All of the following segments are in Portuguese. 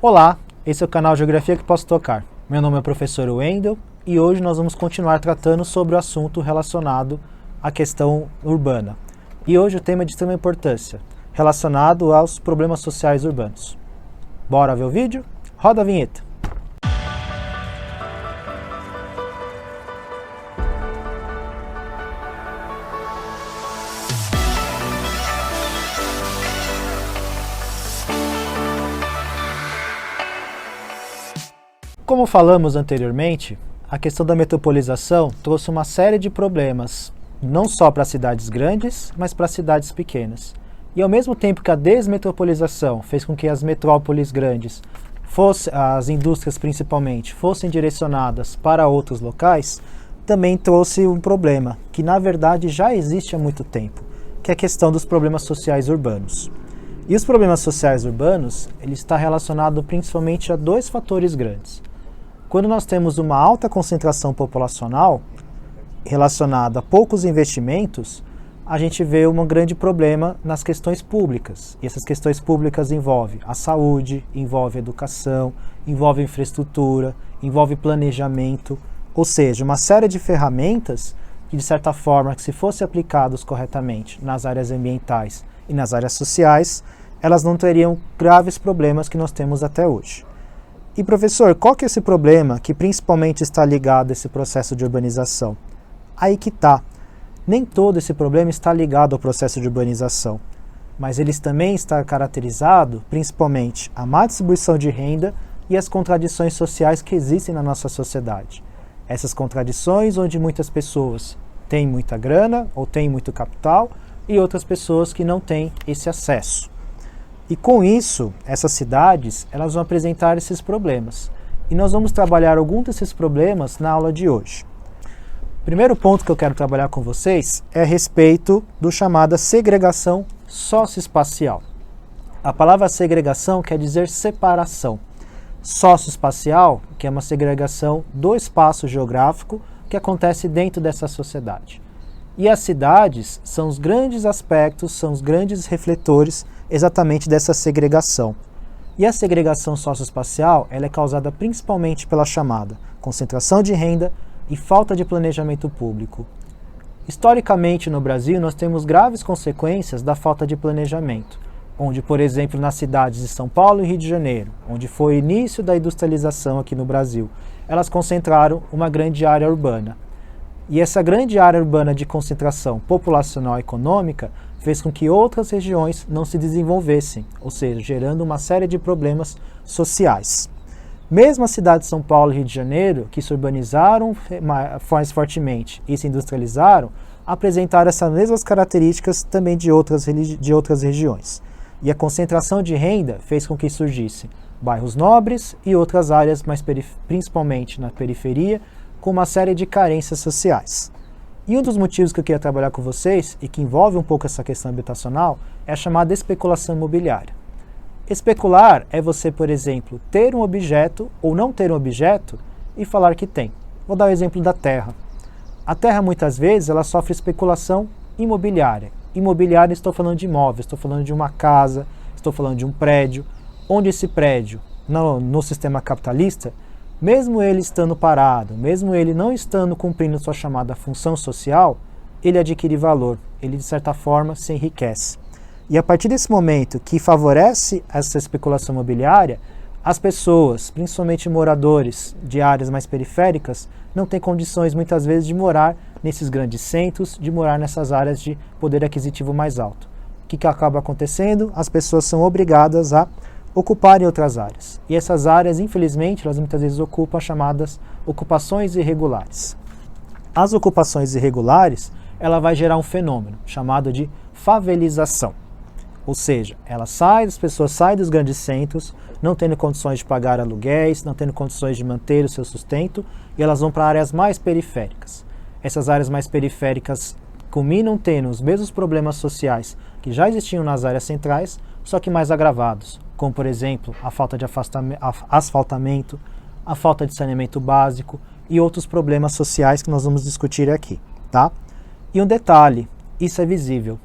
Olá, esse é o canal Geografia que Posso Tocar. Meu nome é o professor Wendel e hoje nós vamos continuar tratando sobre o assunto relacionado à questão urbana. E hoje o tema é de extrema importância, relacionado aos problemas sociais urbanos. Bora ver o vídeo? Roda a vinheta! Como falamos anteriormente, a questão da metropolização trouxe uma série de problemas, não só para cidades grandes, mas para cidades pequenas. E ao mesmo tempo que a desmetropolização fez com que as metrópoles grandes, as indústrias principalmente, fossem direcionadas para outros locais, também trouxe um problema, que na verdade já existe há muito tempo, que é a questão dos problemas sociais urbanos. E os problemas sociais urbanos, ele está relacionado principalmente a dois fatores grandes. Quando nós temos uma alta concentração populacional relacionada a poucos investimentos, a gente vê um grande problema nas questões públicas. E essas questões públicas envolvem a saúde, envolvem a educação, envolvem infraestrutura, envolvem planejamento, ou seja, uma série de ferramentas que, de certa forma, que se fossem aplicadas corretamente nas áreas ambientais e nas áreas sociais, elas não teriam graves problemas que nós temos até hoje. E professor, qual que é esse problema que principalmente está ligado a esse processo de urbanização? Aí que está. Nem todo esse problema está ligado ao processo de urbanização, mas ele também está caracterizado principalmente a má distribuição de renda e as contradições sociais que existem na nossa sociedade. Essas contradições onde muitas pessoas têm muita grana ou têm muito capital e outras pessoas que não têm esse acesso. E com isso, essas cidades elas vão apresentar esses problemas. E nós vamos trabalhar alguns desses problemas na aula de hoje. O primeiro ponto que eu quero trabalhar com vocês é a respeito do chamada segregação socioespacial. A palavra segregação quer dizer separação. Socioespacial, que é uma segregação do espaço geográfico que acontece dentro dessa sociedade. E as cidades são os grandes aspectos, são os grandes refletores exatamente dessa segregação. E a segregação socioespacial ela é causada principalmente pela chamada concentração de renda e falta de planejamento público. Historicamente no Brasil nós temos graves consequências da falta de planejamento, onde, por exemplo, nas cidades de São Paulo e Rio de Janeiro, onde foi o início da industrialização aqui no Brasil, elas concentraram uma grande área urbana. E essa grande área urbana de concentração populacional e econômica fez com que outras regiões não se desenvolvessem, ou seja, gerando uma série de problemas sociais. Mesmo as cidades de São Paulo e Rio de Janeiro, que se urbanizaram mais fortemente e se industrializaram, apresentaram essas mesmas características também de outras regiões. E a concentração de renda fez com que surgissem bairros nobres e outras áreas, principalmente na periferia, com uma série de carências sociais. E um dos motivos que eu queria trabalhar com vocês, e que envolve um pouco essa questão habitacional, é a chamada especulação imobiliária. Especular é você, por exemplo, ter um objeto ou não ter um objeto e falar que tem. Vou dar o exemplo da terra. A terra, muitas vezes, ela sofre especulação imobiliária. Imobiliária, estou falando de imóveis, estou falando de uma casa, estou falando de um prédio, onde esse prédio, no sistema capitalista, mesmo ele estando parado, mesmo ele não estando cumprindo sua chamada função social, ele adquire valor, ele de certa forma se enriquece. E a partir desse momento que favorece essa especulação imobiliária, as pessoas, principalmente moradores de áreas mais periféricas, não têm condições muitas vezes de morar nesses grandes centros, de morar nessas áreas de poder aquisitivo mais alto. O que acaba acontecendo? As pessoas são obrigadas a ocuparem outras áreas. E essas áreas, infelizmente, elas muitas vezes ocupam as chamadas ocupações irregulares. As ocupações irregulares, ela vai gerar um fenômeno chamado de favelização. Ou seja, as pessoas saem dos grandes centros, não tendo condições de pagar aluguéis, não tendo condições de manter o seu sustento, e elas vão para áreas mais periféricas. Essas áreas mais periféricas culminam tendo os mesmos problemas sociais que já existiam nas áreas centrais, só que mais agravados, como, por exemplo, a falta de asfaltamento, a falta de saneamento básico e outros problemas sociais que nós vamos discutir aqui, tá? E um detalhe, isso é visível.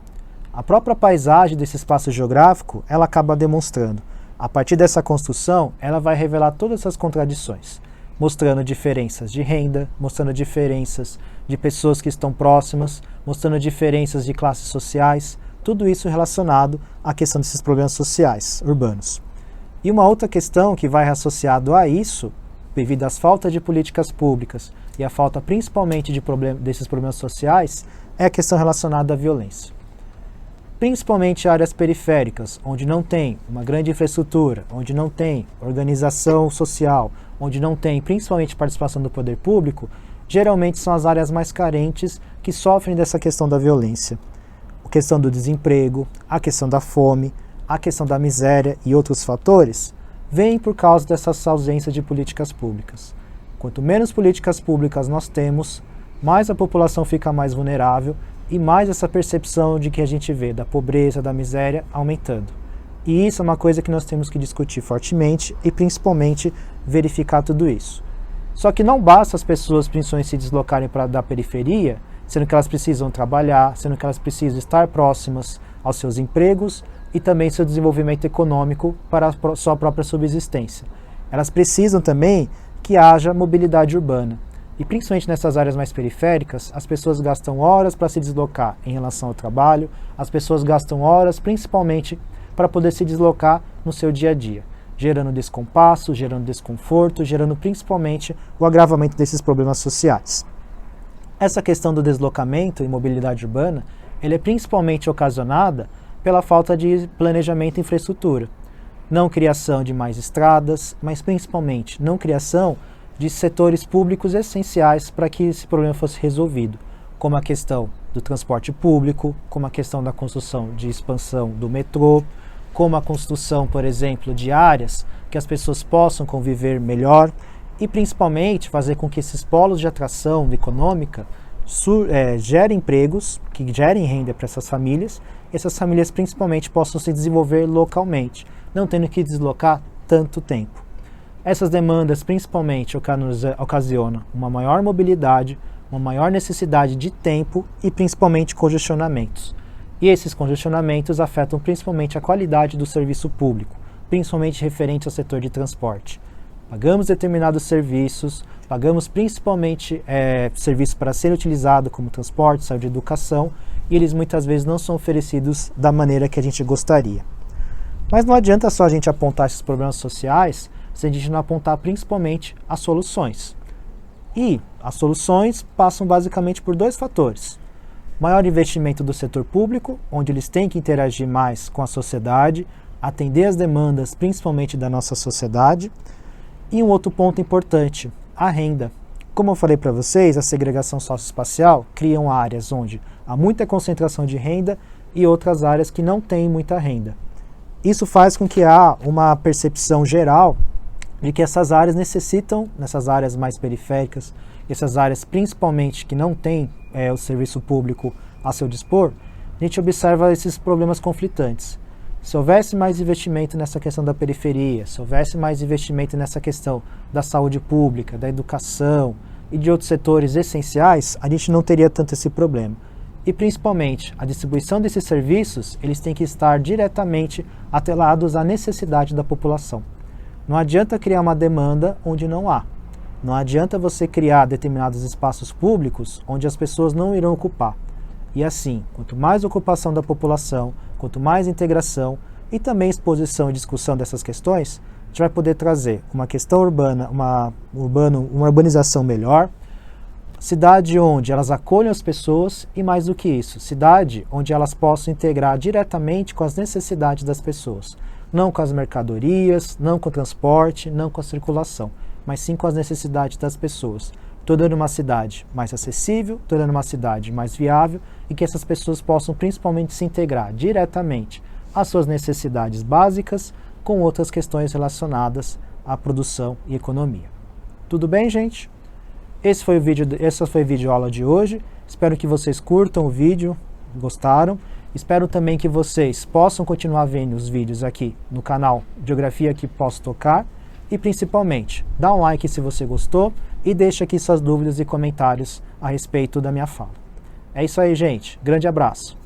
A própria paisagem desse espaço geográfico, ela acaba demonstrando A partir dessa construção, ela vai revelar todas essas contradições, mostrando diferenças de renda, mostrando diferenças de pessoas que estão próximas, mostrando diferenças de classes sociais, tudo isso relacionado à questão desses problemas sociais urbanos. E uma outra questão que vai associado a isso, devido às faltas de políticas públicas e a falta principalmente desses problemas sociais, é a questão relacionada à violência. Principalmente áreas periféricas, onde não tem uma grande infraestrutura, onde não tem organização social, onde não tem principalmente participação do poder público, geralmente são as áreas mais carentes que sofrem dessa questão da violência. A questão do desemprego, a questão da fome, a questão da miséria e outros fatores, vêm por causa dessa ausência de políticas públicas. Quanto menos políticas públicas nós temos, mais a população fica mais vulnerável e mais essa percepção de que a gente vê da pobreza, da miséria aumentando. E isso é uma coisa que nós temos que discutir fortemente e principalmente verificar tudo isso. Só que não basta as pessoas principalmente se deslocarem da periferia, sendo que elas precisam trabalhar, sendo que elas precisam estar próximas aos seus empregos e também seu desenvolvimento econômico para a sua própria subsistência. Elas precisam também que haja mobilidade urbana. E principalmente nessas áreas mais periféricas, as pessoas gastam horas para se deslocar em relação ao trabalho, as pessoas gastam horas principalmente para poder se deslocar no seu dia a dia, gerando descompasso, gerando desconforto, gerando principalmente o agravamento desses problemas sociais. Essa questão do deslocamento e mobilidade urbana, ele é principalmente ocasionada pela falta de planejamento e infraestrutura. Não criação de mais estradas, mas principalmente não criação de setores públicos essenciais para que esse problema fosse resolvido, como a questão do transporte público, como a questão da construção de expansão do metrô, como a construção, por exemplo, de áreas que as pessoas possam conviver melhor e principalmente fazer com que esses polos de atração econômica gerem empregos, que gerem renda para essas famílias, e essas famílias principalmente possam se desenvolver localmente, não tendo que deslocar tanto tempo. Essas demandas principalmente ocasionam uma maior mobilidade, uma maior necessidade de tempo e principalmente congestionamentos. E esses congestionamentos afetam principalmente a qualidade do serviço público, principalmente referente ao setor de transporte. Pagamos determinados serviços, pagamos principalmente serviços para ser utilizado como transporte, saúde e educação, e eles muitas vezes não são oferecidos da maneira que a gente gostaria. Mas não adianta só a gente apontar esses problemas sociais se a gente não apontar principalmente as soluções. E as soluções passam basicamente por dois fatores. Maior investimento do setor público, onde eles têm que interagir mais com a sociedade, atender as demandas principalmente da nossa sociedade. E um outro ponto importante, a renda. Como eu falei para vocês, a segregação socioespacial cria áreas onde há muita concentração de renda e outras áreas que não têm muita renda. Isso faz com que há uma percepção geral de que essas áreas necessitam, nessas áreas mais periféricas, essas áreas principalmente que não têm o serviço público a seu dispor, a gente observa esses problemas conflitantes. Se houvesse mais investimento nessa questão da periferia, se houvesse mais investimento nessa questão da saúde pública, da educação e de outros setores essenciais, a gente não teria tanto esse problema. E principalmente, a distribuição desses serviços, eles têm que estar diretamente atrelados à necessidade da população. Não adianta criar uma demanda onde não há. Não adianta você criar determinados espaços públicos onde as pessoas não irão ocupar. E assim, quanto mais ocupação da população, quanto mais integração e também exposição e discussão dessas questões, a gente vai poder trazer uma questão urbana, uma urbanização melhor, cidade onde elas acolham as pessoas e, mais do que isso, cidade onde elas possam integrar diretamente com as necessidades das pessoas. Não com as mercadorias, não com o transporte, não com a circulação, mas sim com as necessidades das pessoas. Tornando uma cidade mais acessível, tornando uma cidade mais viável e que essas pessoas possam principalmente se integrar diretamente às suas necessidades básicas com outras questões relacionadas à produção e economia. Tudo bem, gente? Essa foi a videoaula de hoje. Espero que vocês curtam o vídeo, gostaram. Espero também que vocês possam continuar vendo os vídeos aqui no canal Geografia que Posso Tocar. E principalmente, dá um like se você gostou e deixa aqui suas dúvidas e comentários a respeito da minha fala. É isso aí, gente. Grande abraço.